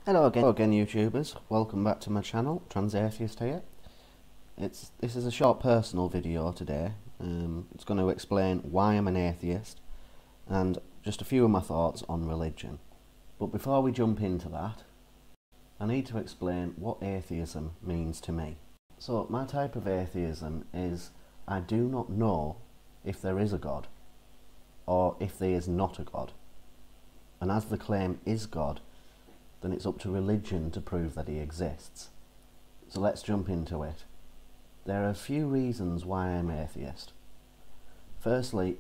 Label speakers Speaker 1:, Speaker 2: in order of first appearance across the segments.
Speaker 1: Hello again YouTubers, welcome back to my channel, Atheist here. This is a short personal video today. It's going to explain why I'm an atheist and just a few of my thoughts on religion. But before we jump into that, I need to explain what atheism means to me. So my type of atheism is I do not know if there is a God or if there is not a God. And as the claim is God, then it's up to religion to prove that he exists. So let's jump into it. There are a few reasons why I'm atheist. Firstly,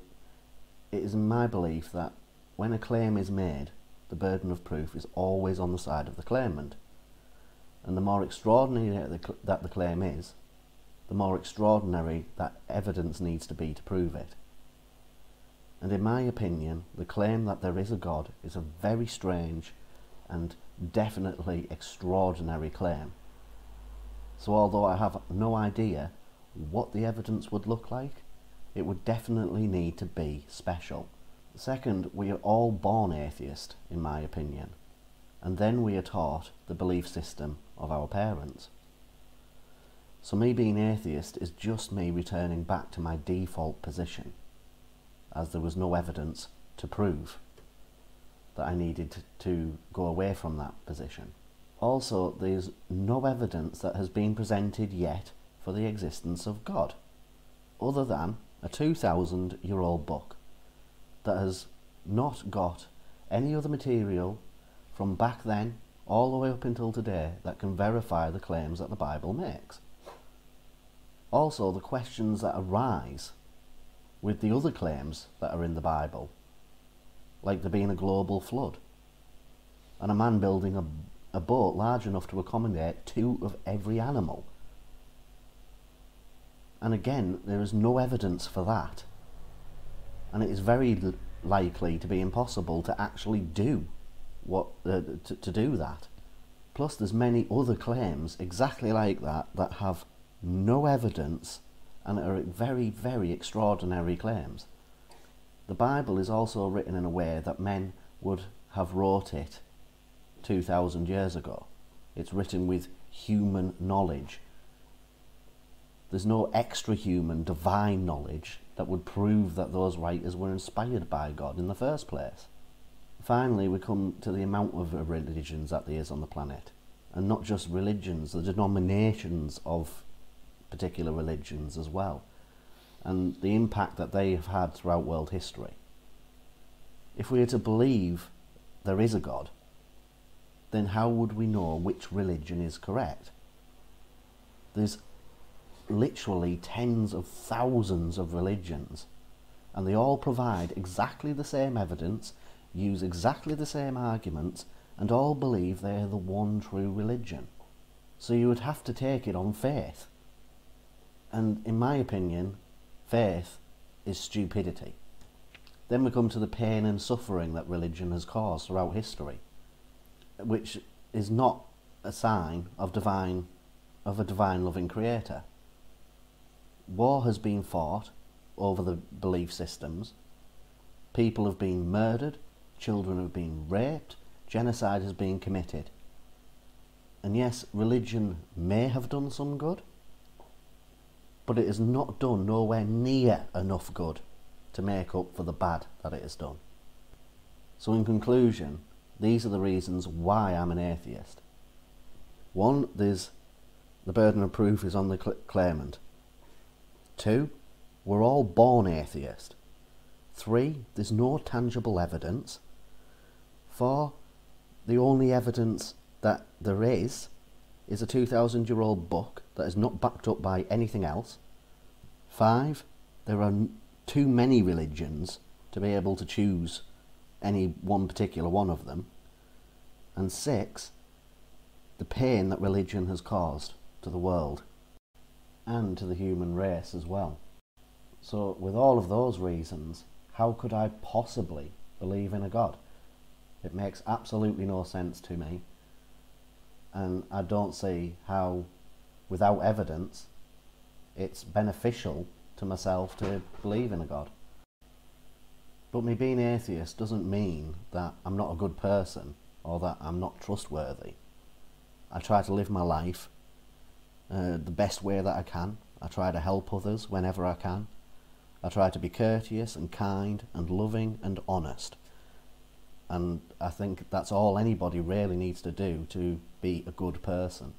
Speaker 1: it is my belief that when a claim is made, the burden of proof is always on the side of the claimant. And the more extraordinary that the claim is, the more extraordinary that evidence needs to be to prove it. And in my opinion, the claim that there is a God is a very strange and definitely extraordinary claim. So although I have no idea what the evidence would look like, it would definitely need to be special. Second, we are all born atheist, in my opinion, and then we are taught the belief system of our parents. So me being atheist is just me returning back to my default position, as there was no evidence to prove that I needed to go away from that position. Also, there's no evidence that has been presented yet for the existence of God, other than a 2,000-year-old book that has not got any other material from back then all the way up until today that can verify the claims that the Bible makes. Also, the questions that arise with the other claims that are in the Bible, like there being a global flood and a man building a boat large enough to accommodate 2 of every animal. And again, there is no evidence for that, and it is very likely to be impossible to actually do to do that. Plus there's many other claims exactly like that that have no evidence and are very, very extraordinary claims. The Bible is also written in a way that men would have wrote it 2,000 years ago. It's written with human knowledge. There's no extra human, divine knowledge that would prove that those writers were inspired by God in the first place. Finally, we come to the amount of religions that there is on the planet. And not just religions, the denominations of particular religions as well, and the impact that they have had throughout world history. If we are to believe there is a God, then how would we know which religion is correct? There's literally tens of thousands of religions, and they all provide exactly the same evidence, use exactly the same arguments, and all believe they are the one true religion. So you would have to take it on faith. And in my opinion, faith is stupidity. Then we come to the pain and suffering that religion has caused throughout history, which is not a sign of a divine loving creator. War has been fought over the belief systems. People have been murdered, children have been raped, genocide has been committed. And yes, religion may have done some good, but it has not done nowhere near enough good to make up for the bad that it has done. So in conclusion, these are the reasons why I'm an atheist. 1, there's the burden of proof is on the claimant. 2, we're all born atheist. 3, there's no tangible evidence. 4, the only evidence that there is a 2,000-year-old book that is not backed up by anything else. 5, there are too many religions to be able to choose any one particular one of them. And 6, the pain that religion has caused to the world and to the human race as well. So with all of those reasons, how could I possibly believe in a God? It makes absolutely no sense to me. And I don't see how, without evidence, it's beneficial to myself to believe in a God. But me being atheist doesn't mean that I'm not a good person or that I'm not trustworthy. I try to live my life the best way that I can. I try to help others whenever I can. I try to be courteous and kind and loving and honest. And I think that's all anybody really needs to do to be a good person.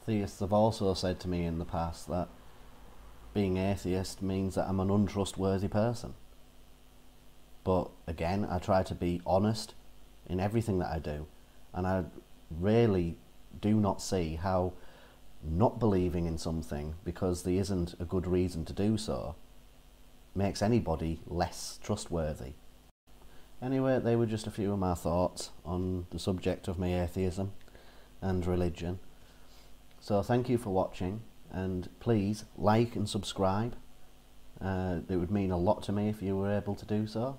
Speaker 1: Theists have also said to me in the past that being atheist means that I'm an untrustworthy person. But again, I try to be honest in everything that I do, and I really do not see how not believing in something because there isn't a good reason to do so makes anybody less trustworthy. Anyway, they were just a few of my thoughts on the subject of my atheism and religion. So thank you for watching, and please like and subscribe. It would mean a lot to me if you were able to do so.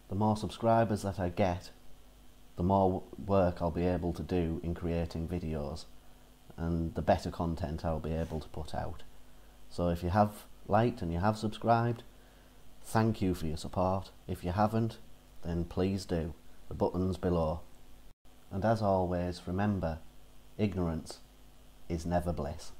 Speaker 1: The more subscribers that I get, the more work I'll be able to do in creating videos, and the better content I'll be able to put out. So if you have liked and you have subscribed, thank you for your support. If you haven't, then please do. The button's below. And as always, remember, ignorance is never bliss.